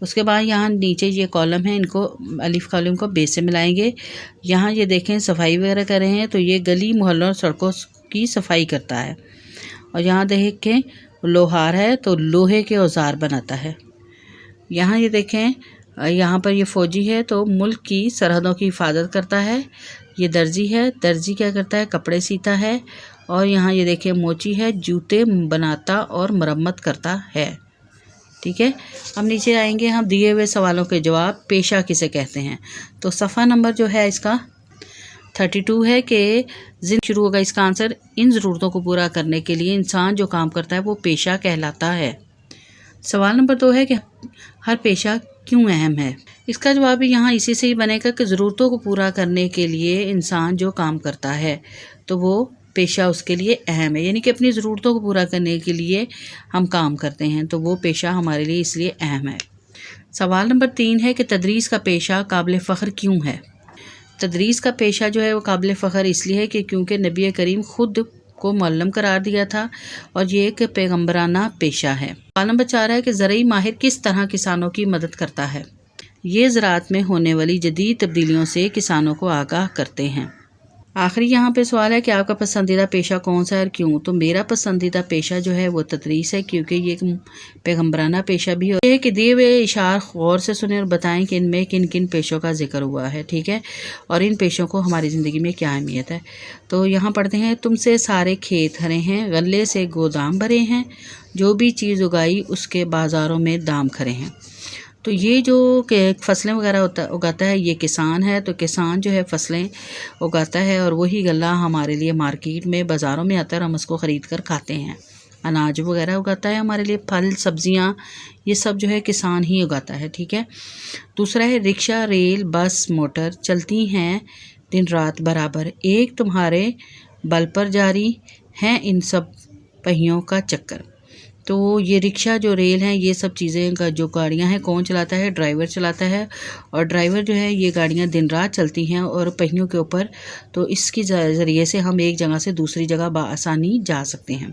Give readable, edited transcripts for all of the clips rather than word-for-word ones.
اس کے بعد یہاں نیچے یہ کالم ہے، ان کو الف کالم کو بے سے ملائیں گے۔ یہاں یہ دیکھیں صفائی وغیرہ کر رہے ہیں، تو یہ گلی محلوں اور سڑکوں کی صفائی کرتا ہے۔ اور یہاں دیکھیں لوہار ہے تو لوہے کے اوزار بناتا ہے۔ یہاں یہ دیکھیں یہاں پر یہ فوجی ہے تو ملک کی سرحدوں کی حفاظت کرتا ہے۔ یہ درزی ہے، درزی کیا کرتا ہے؟ کپڑے سیتا ہے۔ اور یہاں یہ دیکھیں موچی ہے، جوتے بناتا اور مرمت کرتا ہے۔ ٹھیک ہے، اب نیچے آئیں گے ہم دیے ہوئے سوالوں کے جواب۔ پیشہ کسے کہتے ہیں؟ تو صفحہ نمبر جو ہے اس کا 32 ہے کہ شروع ہوگا اس کا آنسر۔ ان ضرورتوں کو پورا کرنے کے لیے انسان جو کام کرتا ہے وہ پیشہ کہلاتا ہے۔ سوال نمبر 2 ہے کہ ہر پیشہ کیوں اہم ہے؟ اس کا جواب بھی یہاں اسی سے ہی بنے گا کہ ضرورتوں کو پورا کرنے کے لیے انسان جو کام کرتا ہے تو وہ پیشہ اس کے لیے اہم ہے، یعنی کہ اپنی ضرورتوں کو پورا کرنے کے لیے ہم کام کرتے ہیں تو وہ پیشہ ہمارے لیے اس لیے اہم ہے۔ سوال نمبر 3 ہے کہ تدریس کا پیشہ قابل فخر کیوں ہے؟ تدریس کا پیشہ جو ہے وہ قابل فخر اس لیے ہے کہ کیونکہ نبی کریم خود کو معلم قرار دیا تھا اور یہ ایک پیغمبرانہ پیشہ ہے۔ سوال نمبر 4 ہے کہ زرعی ماہر کس طرح کسانوں کی مدد کرتا ہے؟ یہ زراعت میں ہونے والی جدید تبدیلیوں سے کسانوں کو آگاہ کرتے ہیں۔ آخری یہاں پہ سوال ہے کہ آپ کا پسندیدہ پیشہ کون سا ہے اور کیوں؟ تو میرا پسندیدہ پیشہ جو ہے وہ تدریس ہے، کیونکہ یہ ایک پیغمبرانہ پیشہ بھی ہے کہ دیے ہوئے اشعار غور سے سنیں اور بتائیں کہ ان میں کن کن پیشوں کا ذکر ہوا ہے، ٹھیک ہے، اور ان پیشوں کو ہماری زندگی میں کیا اہمیت ہے۔ تو یہاں پڑھتے ہیں، تم سے سارے کھیت ہرے ہیں، غلے سے گودام بھرے ہیں، جو بھی چیز اگائی اس کے بازاروں میں دام کھڑے ہیں۔ تو یہ جو کہ فصلیں وغیرہ اگاتا ہے یہ کسان ہے، تو کسان جو ہے فصلیں اگاتا ہے اور وہی غلہ ہمارے لیے مارکیٹ میں بازاروں میں آتا ہے اور ہم اس کو خرید کر کھاتے ہیں۔ اناج وغیرہ اگاتا ہے ہمارے لیے، پھل سبزیاں یہ سب جو ہے کسان ہی اگاتا ہے، ٹھیک ہے۔ دوسرا ہے رکشہ، ریل، بس، موٹر چلتی ہیں دن رات برابر، ایک تمہارے بل پر جاری ہیں ان سب پہیوں کا چکر۔ تو یہ رکشہ جو ریل ہیں یہ سب چیزیں کا جو گاڑیاں ہیں کون چلاتا ہے؟ ڈرائیور چلاتا ہے، اور ڈرائیور جو ہے یہ گاڑیاں دن رات چلتی ہیں اور پہیوں کے اوپر، تو اس کی ذریعے سے ہم ایک جگہ سے دوسری جگہ بآسانی جا سکتے ہیں۔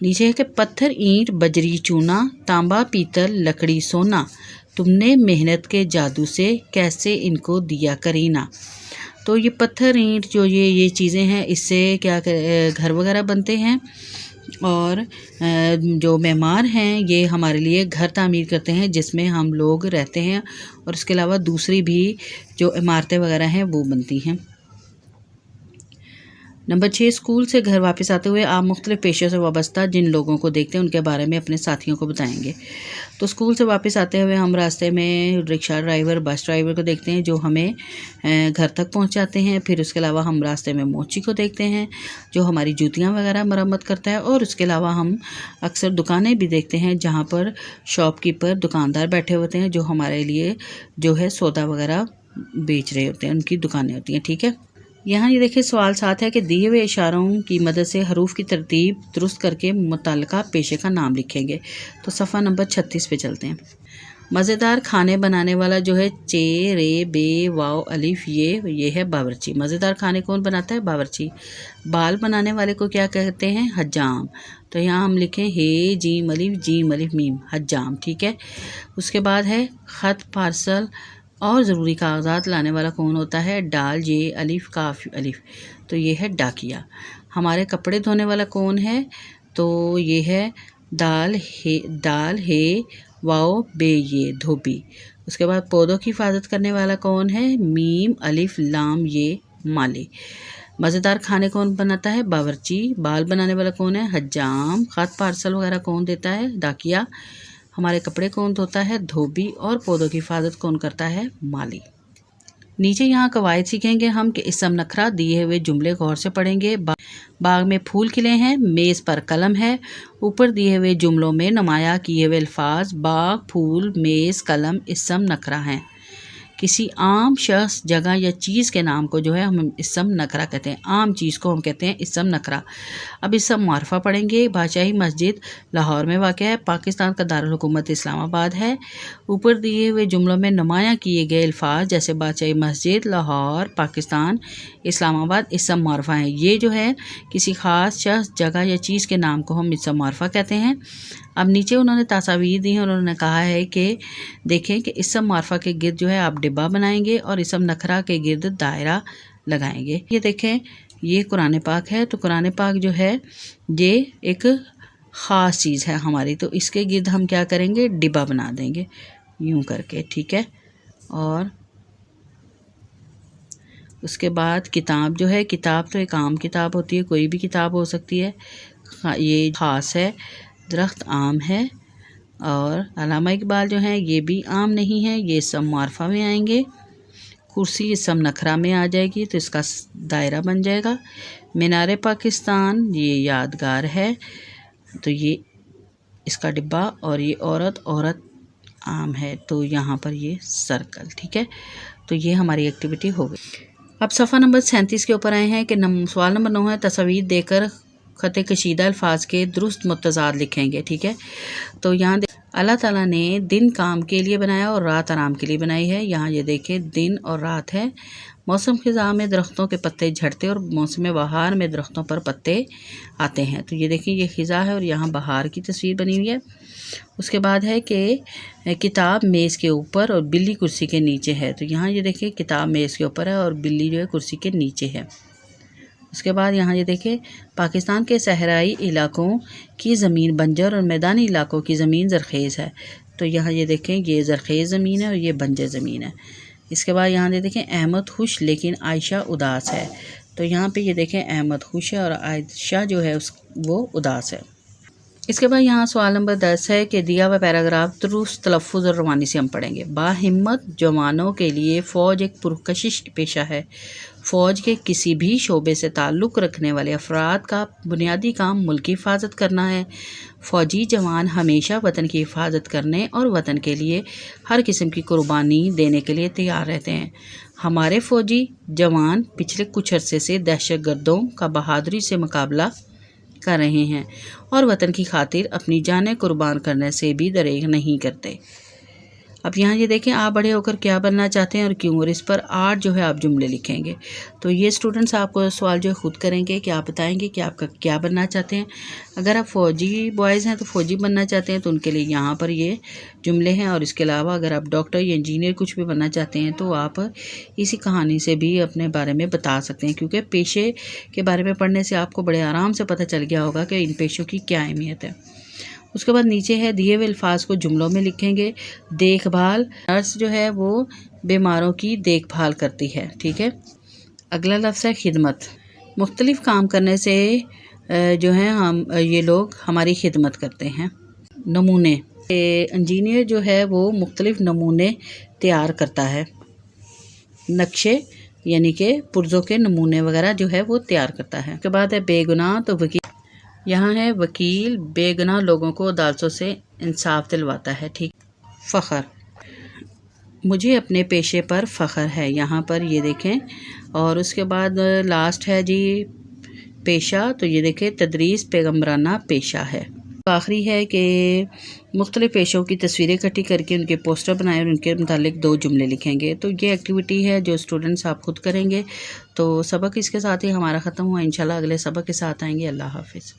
نیچے ہے کہ پتھر اینٹ بجری چونا، تانبا پیتل لکڑی سونا، تم نے محنت کے جادو سے کیسے ان کو دیا کرینہ۔ تو یہ پتھر اینٹ جو یہ چیزیں ہیں اس سے کیا گھر وغیرہ بنتے ہیں، اور جو معمار ہیں یہ ہمارے لیے گھر تعمیر کرتے ہیں جس میں ہم لوگ رہتے ہیں، اور اس کے علاوہ دوسری بھی جو عمارتیں وغیرہ ہیں وہ بنتی ہیں۔ نمبر 6، اسکول سے گھر واپس آتے ہوئے آپ مختلف پیشوں سے وابستہ جن لوگوں کو دیکھتے ہیں ان کے بارے میں اپنے ساتھیوں کو بتائیں گے۔ تو اسکول سے واپس آتے ہوئے ہم راستے میں رکشہ ڈرائیور، بس ڈرائیور کو دیکھتے ہیں جو ہمیں گھر تک پہنچاتے ہیں۔ پھر اس کے علاوہ ہم راستے میں موچی کو دیکھتے ہیں جو ہماری جوتیاں وغیرہ مرمت کرتا ہے، اور اس کے علاوہ ہم اکثر دکانیں بھی دیکھتے ہیں جہاں پر شاپ کیپر دکاندار بیٹھے ہوتے ہیں جو ہمارے لیے جو ہے سودا وغیرہ بیچ رہے ہوتے ہیں، ان کی دکانیں ہوتی ہیں، ٹھیک ہے۔ یہاں یہ دیکھیں سوال 7 ہے کہ دیے ہوئے اشاروں کی مدد سے حروف کی ترتیب درست کر کے متعلقہ پیشے کا نام لکھیں گے۔ تو صفحہ نمبر 36 پہ چلتے ہیں۔ مزیدار کھانے بنانے والا جو ہے چے، رے، بے، واو، الف، یہ ہے باورچی۔ مزیدار کھانے کون بناتا ہے؟ باورچی۔ بال بنانے والے کو کیا کہتے ہیں؟ حجام۔ تو یہاں ہم لکھیں ہے جیم الف جیم الف میم، حجام، ٹھیک ہے۔ اس کے بعد ہے خط، پارسل اور ضروری کاغذات لانے والا کون ہوتا ہے؟ ڈال، جے الف کاف الف، تو یہ ہے ڈاکیا۔ ہمارے کپڑے دھونے والا کون ہے؟ تو یہ ہے دال ہے واو بے یہ دھوبی۔ اس کے بعد پودوں کی حفاظت کرنے والا کون ہے؟ میم الف لام یہ مالی۔ مزیدار کھانے کون بناتا ہے؟ باورچی۔ بال بنانے والا کون ہے؟ حجام۔ خط پارسل وغیرہ کون دیتا ہے؟ ڈاکیا۔ ہمارے کپڑے کون دھوتا ہے؟ دھوبی۔ اور پودوں کی حفاظت کون کرتا ہے؟ مالی۔ نیچے یہاں قواعد سیکھیں گے ہم کہ اسم نکرہ دیے ہوئے جملے غور سے پڑھیں گے۔ باغ میں پھول کھلے ہیں، میز پر قلم ہے۔ اوپر دیے ہوئے جملوں میں نمایاں کیے ہوئے الفاظ باغ، پھول، میز، قلم اسم نکرہ ہیں۔ کسی عام شخص، جگہ یا چیز کے نام کو جو ہے ہم اسم نکرہ کہتے ہیں. عام چیز کو ہم کہتے ہیں اسم نکرہ. اب اسم معرفہ پڑھیں گے. بادشاہی مسجد لاہور میں واقع ہے. پاکستان کا دارالحکومت اسلام آباد ہے. اوپر دیے ہوئے جملوں میں نمایاں کیے گئے الفاظ جیسے بادشاہی مسجد لاہور پاکستان اسلام آباد اسم معرفہ ہیں. یہ جو ہے کسی خاص شخص، جگہ یا چیز کے نام کو ہم اسم معرفہ کہتے ہیں. اب نیچے انہوں نے تصاویر دی ہیں اور انہوں نے کہا ہے کہ دیکھیں کہ اسم معرفہ کے گرد جو ہے آپ ڈبہ بنائیں گے اور اسم نکرہ کے گرد دائرہ لگائیں گے. یہ دیکھیں یہ قرآن پاک ہے. تو قرآن پاک جو ہے یہ ایک خاص چیز ہے ہماری، تو اس کے گرد ہم کیا کریں گے، ڈبہ بنا دیں گے یوں کر کے، ٹھیک ہے. اور اس کے بعد کتاب جو ہے، کتاب تو ایک عام کتاب ہوتی ہے، کوئی بھی کتاب ہو سکتی ہے. یہ خاص ہے. درخت عام ہے. اور علامہ اقبال جو ہیں یہ بھی عام نہیں ہے، یہ اسم معرفہ میں آئیں گے. کرسی اسم نکرہ میں آ جائے گی تو اس کا دائرہ بن جائے گا. مینار پاکستان یہ یادگار ہے تو یہ اس کا ڈبہ. اور یہ عورت عام ہے تو یہاں پر یہ سرکل، ٹھیک ہے. تو یہ ہماری ایکٹیویٹی ہو گئی. اب صفحہ نمبر 37 کے اوپر آئے ہیں کہ سوال نمبر 9 ہے تصاویر دے کر خط کشیدہ الفاظ کے درست متضاد لکھیں گے، ٹھیک ہے. تو یہاں اللہ تعالیٰ نے دن کام کے لیے بنایا اور رات آرام کے لیے بنائی ہے. یہاں یہ دیکھیں دن اور رات ہے. موسم خزاں میں درختوں کے پتے جھڑتے اور موسم بہار میں درختوں پر پتے آتے ہیں. تو یہ دیکھیں یہ خزاں ہے اور یہاں بہار کی تصویر بنی ہوئی ہے. اس کے بعد ہے کہ کتاب میز کے اوپر اور بلی کرسی کے نیچے ہے. تو یہاں یہ دیکھیں کتاب میز کے اوپر ہے اور بلی جو ہے کرسی کے نیچے ہے. اس کے بعد یہاں یہ دیکھیں پاکستان کے صحرائی علاقوں کی زمین بنجر اور میدانی علاقوں کی زمین زرخیز ہے. تو یہاں یہ دیکھیں یہ زرخیز زمین ہے اور یہ بنجر زمین ہے. اس کے بعد یہاں یہ دیکھیں احمد خوش لیکن عائشہ اداس ہے. تو یہاں پہ یہ دیکھیں احمد خوش ہے اور عائشہ جو ہے وہ اداس ہے. اس کے بعد یہاں سوال نمبر 10 ہے کہ دیا ہوا پیراگراف درست تلفظ اور روانی سے ہم پڑھیں گے. باہمت جوانوں کے لیے فوج ایک پرکشش پیشہ ہے. فوج کے کسی بھی شعبے سے تعلق رکھنے والے افراد کا بنیادی کام ملک کی حفاظت کرنا ہے. فوجی جوان ہمیشہ وطن کی حفاظت کرنے اور وطن کے لیے ہر قسم کی قربانی دینے کے لیے تیار رہتے ہیں. ہمارے فوجی جوان پچھلے کچھ عرصے سے دہشت گردوں کا بہادری سے مقابلہ کر رہے ہیں اور وطن کی خاطر اپنی جانیں قربان کرنے سے بھی دریغ نہیں کرتے. اب یہاں یہ دیکھیں آپ بڑے ہو کر کیا بننا چاہتے ہیں اور کیوں، اور اس پر 8 جو ہے آپ جملے لکھیں گے. تو یہ اسٹوڈنٹس آپ کو سوال جو ہے خود کریں گے کہ آپ بتائیں گے کہ آپ کا کیا بننا چاہتے ہیں. اگر آپ فوجی بوائز ہیں تو فوجی بننا چاہتے ہیں تو ان کے لیے یہاں پر یہ جملے ہیں. اور اس کے علاوہ اگر آپ ڈاکٹر یا انجینئر کچھ بھی بننا چاہتے ہیں تو آپ اسی کہانی سے بھی اپنے بارے میں بتا سکتے ہیں، کیونکہ پیشے کے بارے میں پڑھنے سے آپ کو بڑے آرام سے پتہ چل گیا ہوگا کہ ان پیشوں کی کیا اہمیت ہے. اس کے بعد نیچے ہے دیے ہوئے الفاظ کو جملوں میں لکھیں گے. دیکھ بھال، نرس جو ہے وہ بیماروں کی دیکھ بھال کرتی ہے، ٹھیک ہے. اگلا لفظ ہے خدمت. مختلف کام کرنے سے جو ہے یہ لوگ ہماری خدمت کرتے ہیں. نمونے، انجینئر جو ہے وہ مختلف نمونے تیار کرتا ہے. نقشے یعنی کہ پرزوں کے نمونے وغیرہ جو ہے وہ تیار کرتا ہے. اس کے بعد ہے بے گناہ. تو وکیل، یہاں ہے وکیل بے گناہ لوگوں کو عدالتوں سے انصاف دلواتا ہے، ٹھیک. فخر، مجھے اپنے پیشے پر فخر ہے. یہاں پر یہ دیکھیں. اور اس کے بعد لاسٹ ہے جی پیشہ. تو یہ دیکھیں تدریس پیغمبرانہ پیشہ ہے. آخری ہے کہ مختلف پیشوں کی تصویریں اکٹھی کر کے ان کے پوسٹر بنائیں اور ان کے متعلق 2 جملے لکھیں گے. تو یہ ایکٹیویٹی ہے جو اسٹوڈنٹس آپ خود کریں گے. تو سبق اس کے ساتھ ہی ہمارا ختم ہوا. انشاءاللہ اگلے سبق کے ساتھ آئیں گے. اللہ حافظ.